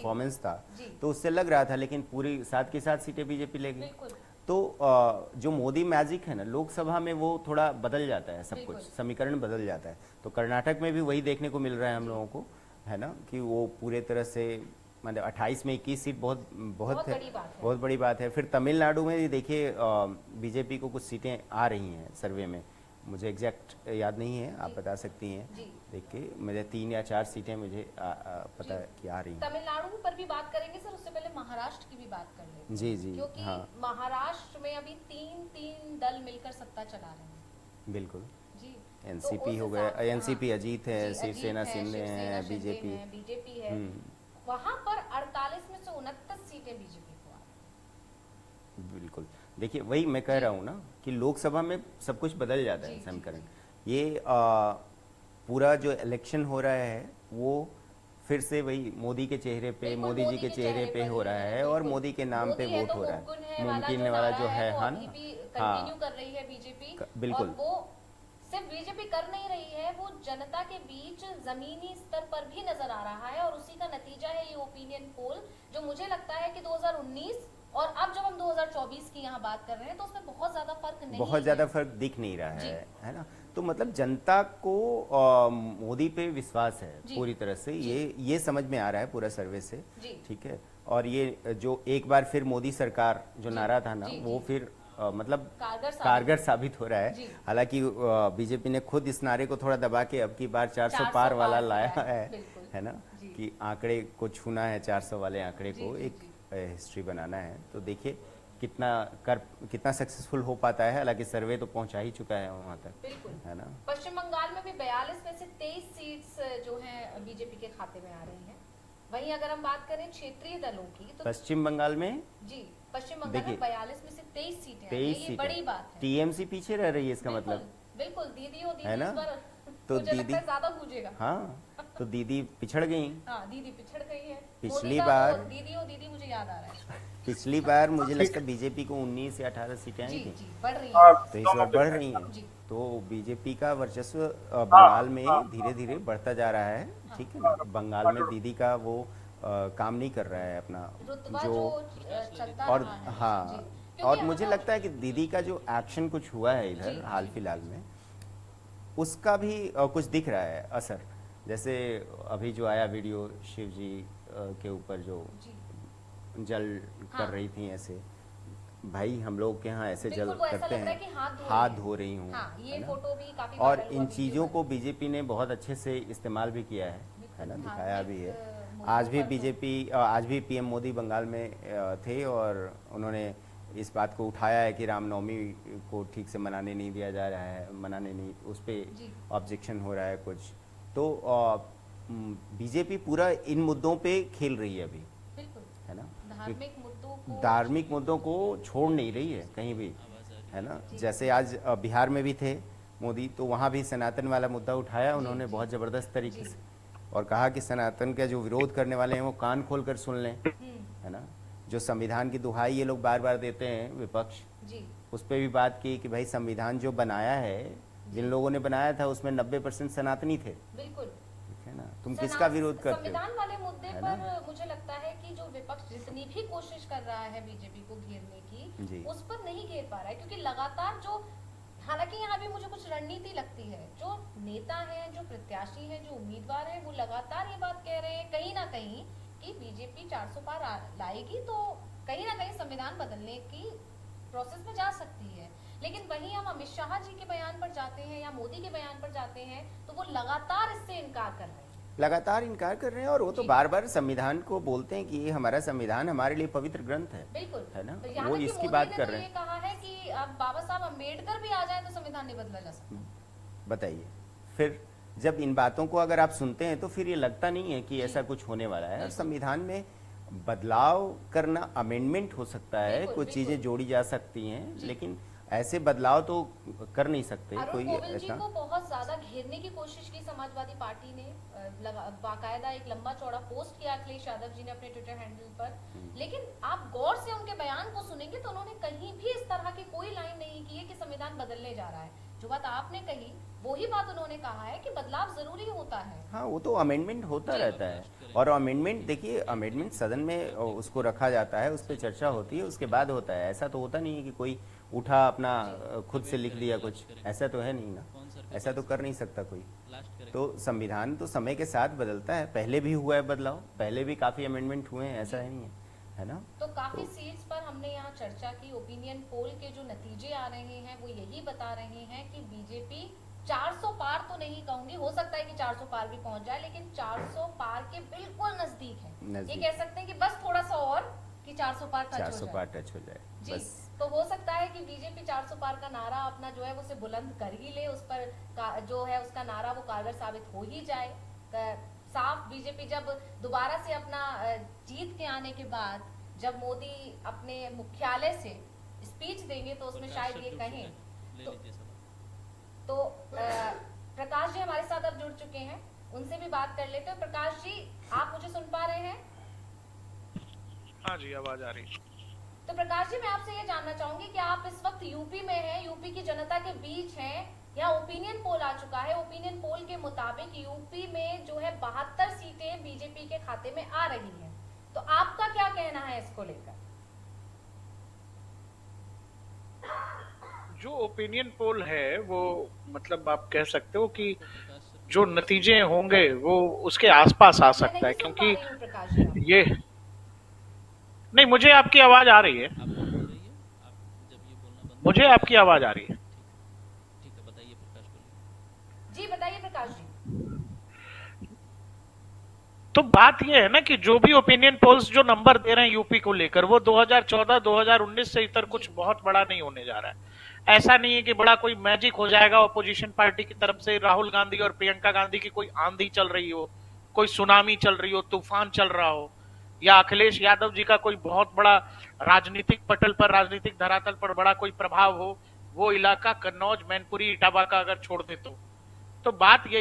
Performance था तो उससे लग रहा था, लेकिन पूरी 7 की 7 सीटें बीजेपी ले गई। बिल्कुल तो जो मोदी मैजिक है ना लोकसभा में, वो थोड़ा बदल जाता है, सब कुछ बिल्कुल समीकरण बदल जाता है। तो कर्नाटक में भी वही देखने को मिल रहा है हम जी, लोगों को, है ना, कि वो पूरे तरह से मतलब 28 में 21 सीट बहुत बहुत बहुत है, बड़ी बात है। बहुत बड़ी बात है। फिर तमिलनाडु में भी देखिए बीजेपी को कुछ सीटें आ रही हैं सर्वे में, मुझे एग्जैक्ट याद नहीं है, आप जी बता सकती हैं जी देख के। मुझे 3 या 4 सीटें मुझे जी पता है कि आ रही हैं। तमिलनाडु पर भी बात करेंगे सर, उससे पहले महाराष्ट्र की भी बात कर लेते जी हैं, जी क्योंकि हाँ महाराष्ट्र में अभी तीन तीन दल मिलकर सत्ता चला रहे हैं। बिल्कुल। जी, तो एनसीपी उस हो गया, हिसाब से हाँ एनसीपी अजीत है, जी, शिवसेना अजीत है, शिंदे शिवसेना हैं, शिंदे बीजेपी। है, बीजेपी है। हम्म। वहां पर 48 में से 29 सीटें बीजेपी को आ बिल्कुल। देखिए वही मैं कह जी रहा हूँ ना कि लोकसभा में सब कुछ बदल जाता जी है जी समीकरण। जी ये पूरा जो इलेक्शन हो रहा है वो फिर से वही मोदी के चेहरे पे, बिल्कुल मोदी जी मोदी के के चेहरे चेहरे पे पर हो ही रहा है, है और बिल्कुल। मोदी के नाम पे मोदी है वोट तो हो रहा है, मुमकिन है वाला जो मुमकिन वाला नारा जो है है, वो हाँ अभी ना। भी हाँ कंटिन्यू कर रही है बीजेपी। और बिल्कुल। वो सिर्फ बीजेपी कर नहीं रही है, वो जनता के बीच जमीनी स्तर पर भी नजर आ रहा है, और उसी का नतीजा है ये ओपिनियन पोल, जो मुझे लगता है कि 2019 और अब जब हम 2024 की यहाँ बात कर रहे हैं तो उसमें बहुत ज्यादा फर्क नहीं बहुत है। ज़्यादा फर्क दिख नहीं रहा जी है ना। तो मतलब जनता को मोदी पे विश्वास है जी पूरी तरह से, जी ये समझ में आ रहा है पूरा सर्वे से। जी ठीक है। और ये जो एक बार फिर मोदी सरकार जो जी नारा था ना, जी वो जी फिर मतलब कारगर कारगर साबित हो रहा है। जी हालांकि बीजेपी ने खुद इस नारे को थोड़ा दबा के अब की बार 400 400 पार वाला पार किया लाया है बिल्कुल है ना, जी कि आंकड़े को छूना है, 400 वाले आंकड़े जी को जी एक जी हिस्ट्री बनाना है। तो देखिए कितना कर कितना सक्सेसफुल हो पाता है। हालांकि सर्वे तो पहुंचा ही चुका है वहां तक, बिल्कुल। है ना। पश्चिम बंगाल में भी 42 में से 23 सीट्स जो हैं बीजेपी के खाते में आ रही हैं। वहीं अगर हम बात करें क्षेत्रीय दलों की तो पश्चिम बंगाल में जी पश्चिम बंगाल में देखिए 42 में से 23 सीटें आ रही हैं, 23 ये बड़ी सीटें, बात है। टीएमसी पीछे रह रही है इसका बिल्कुल मतलब, बिल्कुल दीदी हो है दीदी ना। इस बार तो मुझे लगता दीदी, है ज्यादा पूछेगा। हाँ तो दीदी पिछड़ गई। हाँ दीदी पिछड़ गई है। मोदी पिछली का वो बार दीदी हो दीदी मुझे याद आ रहा है। पिछली बार मुझे लगता है बीजेपी को 19 या 18 सीटें आई जी थी, जी बढ़ रही है। तो इस बार बढ़ रही हैं। जी तो बीजेपी का वर्चस्व बंगाल में धीरे धीरे बढ़ता जा रहा है। हाँ ठीक है ना। बंगाल में दीदी का वो काम नहीं कर रहा है अपना रुतबा जो, जो चलता और रहा है। जी हाँ, क्योंकि और मुझे अगर लगता है कि दीदी का जो एक्शन कुछ हुआ है जी इधर हाल जी फिलहाल में, उसका भी कुछ दिख रहा है असर। जैसे अभी जो आया वीडियो शिव जी के ऊपर जो जी जल हाँ कर रही थी ऐसे, भाई हम लोग के यहाँ ऐसे जल बिल्कुल वो ऐसा करते लगता है हैं, कि हाथ हाथ धो धो रही रही हैं। हूँ, हाँ ये है ना। फोटो भी काफी और वायरल हुआ इन वीडियो चीज़ों को बना। बीजेपी ने बहुत अच्छे से इस्तेमाल भी किया है बिल्कुल ना, दिखाया धार्मिक भी है। आज मुद्दों भी पर तो बीजेपी, आज भी पीएम मोदी बंगाल में थे और उन्होंने इस बात को उठाया है कि रामनवमी को ठीक से मनाने नहीं दिया जा रहा है, मनाने नहीं, उस पर जी ऑब्जेक्शन हो रहा है कुछ। तो बीजेपी पूरा इन मुद्दों पे खेल रही है अभी, बिल्कुल है ना। धार्मिक मुद्दों को धार्मिक मुद्दों को छोड़ नहीं रही है कहीं भी, है ना। जी जैसे आज बिहार में भी थे मोदी, तो वहाँ भी सनातन वाला मुद्दा उठाया जी उन्होंने जी बहुत ज़बरदस्त तरीके जी से, और कहा कि सनातन का जो विरोध करने वाले हैं वो कान खोल कर सुन लें, है ना। जो संविधान की दुहाई ये लोग बार बार देते हैं विपक्ष, जी उस पर भी बात की कि भाई संविधान जो बनाया है, जिन लोगों ने बनाया था उसमें 90% सनातनी थे, बिल्कुल। ठीक है ना। तुम किसका विरोध करते हो, संविधान वाले मुद्दे है ना। पर मुझे लगता है कि जो विपक्ष जितनी भी कोशिश कर रहा है बीजेपी को घेरने की, जी उस पर नहीं घेर पा रहा है, क्योंकि लगातार जो हालांकि यहाँ भी मुझे कुछ रणनीति लगती है, जो नेता हैं, जो प्रत्याशी हैं, जो उम्मीदवार हैं, वो लगातार ये बात कह रहे हैं कहीं ना कहीं कि बीजेपी 400 पार लाएगी तो कहीं ना कहीं संविधान बदलने की प्रोसेस में जा सकती है। लेकिन वहीं हम अमित शाह जी के बयान पर जाते हैं या मोदी के बयान पर जाते हैं तो वो लगातार इससे इनकार कर रहे हैं। लगातार इनकार कर रहे हैं, और वो तो जी बार बार संविधान को बोलते हैं कि ये हमारा संविधान हमारे लिए पवित्र ग्रंथ है बिल्कुल है ना। तो यहाँ वो तक कि इसकी मोदी बात ने कर तो रहे ये हैं। कहा है कि अब बाबा साहब अम्बेडकर भी आ जाए तो संविधान नहीं बदला जा सकता। बताइए, फिर जब इन बातों को अगर आप सुनते हैं तो फिर ये लगता नहीं है कि जी ऐसा कुछ होने वाला है। और बिल्कुल संविधान में बदलाव करना, अमेंडमेंट हो सकता है, बिल्कुल कुछ बिल्कुल चीज़ें जोड़ी जा सकती हैं, जी लेकिन ऐसे बदलाव तो कर नहीं सकते अरुण कोई गोविल जी ऐसा। को बहुत ज्यादा घेरने की कोशिश की समाजवादी पार्टी ने, बाकायदा एक लंबा चौड़ा पोस्ट किया अखिलेश यादव जी ने अपने ट्विटर हैंडल पर। लेकिन आप गौर से उनके बयान को सुनेंगे तो उन्होंने कहीं भी इस तरह की कोई लाइन नहीं की है कि संविधान बदलने जा रहा है। जो बात आपने कही वही बात उन्होंने कहा है कि बदलाव जरूरी होता है। हाँ, वो तो अमेंडमेंट होता रहता है। और अमेंडमेंट देखिए, अमेंडमेंट सदन में उसको रखा जाता है, उस पर चर्चा होती है, उसके बाद होता है। ऐसा तो होता नहीं है कि कोई उठा अपना खुद से लिख दिया कुछ, ऐसा तो है नहीं ना, ऐसा तो कर नहीं सकता कोई। तो संविधान तो समय के साथ बदलता है, पहले भी हुआ है बदलाव, पहले भी काफ़ी अमेंडमेंट हुए हैं, ऐसा है नहीं है ना। तो काफी सीट्स पर हमने यहाँ चर्चा की। ओपिनियन पोल के जो नतीजे आ रहे हैं वो यही बता रहे हैं कि बीजेपी 400 पार तो नहीं कहूंगी, हो सकता है कि 400 पार भी पहुंच जाए, लेकिन 400 पार के बिल्कुल नजदीक है। ये कह सकते हैं कि बस थोड़ा सा और कि 400 पार टच हो 400 जाए। पार टच हो जाए जी, बस। तो हो सकता है कि बीजेपी 400 पार का नारा अपना जो है वो उसे बुलंद कर ही ले, उस पर जो है उसका नारा वो कारगर साबित हो ही जाए। साफ बीजेपी जब दोबारा से अपना जीत के आने के बाद जब मोदी अपने मुख्यालय से स्पीच देंगे तो उसमें शायद ये कहें तो प्रकाश जी हमारे साथ अब जुड़ चुके हैं, उनसे भी बात कर लेते हैं। प्रकाश जी, आप मुझे सुन पा रहे हैं? हाँ जी, आवाज आ रही है। तो प्रकाश जी, मैं आपसे ये जानना चाहूंगी कि आप इस वक्त यूपी में हैं, यूपी की जनता के बीच हैं। यहाँ ओपिनियन पोल आ चुका है। ओपिनियन पोल के मुताबिक यूपी में जो है 72 सीटें बीजेपी के खाते में आ रही हैं। तो आपका क्या कहना है इसको लेकर? जो ओपिनियन पोल है वो मतलब आप कह सकते हो कि जो नतीजे होंगे वो उसके आसपास आ सकता है, क्योंकि प्रकाश जी ये नहीं, मुझे आपकी आवाज आ रही है, मुझे आपकी आवाज आ रही है। जी बताइए प्रकाश जी। तो बात यह है ना कि जो भी ओपिनियन पोल्स जो नंबर दे रहे हैं यूपी को लेकर, वो 2014-2019 से इतर कुछ बहुत बड़ा नहीं होने जा रहा है। ऐसा नहीं है कि बड़ा कोई मैजिक हो जाएगा, अपोजिशन पार्टी की तरफ से राहुल गांधी और प्रियंका गांधी की कोई आंधी चल रही हो, कोई सुनामी चल रही हो, तूफान चल रहा हो, या अखिलेश यादव जी का कोई बहुत बड़ा राजनीतिक पटल पर, राजनीतिक धरातल पर बड़ा कोई प्रभाव हो। वो इलाका कन्नौज, मैनपुरी, इटावा का अगर छोड़ दे तो बात यही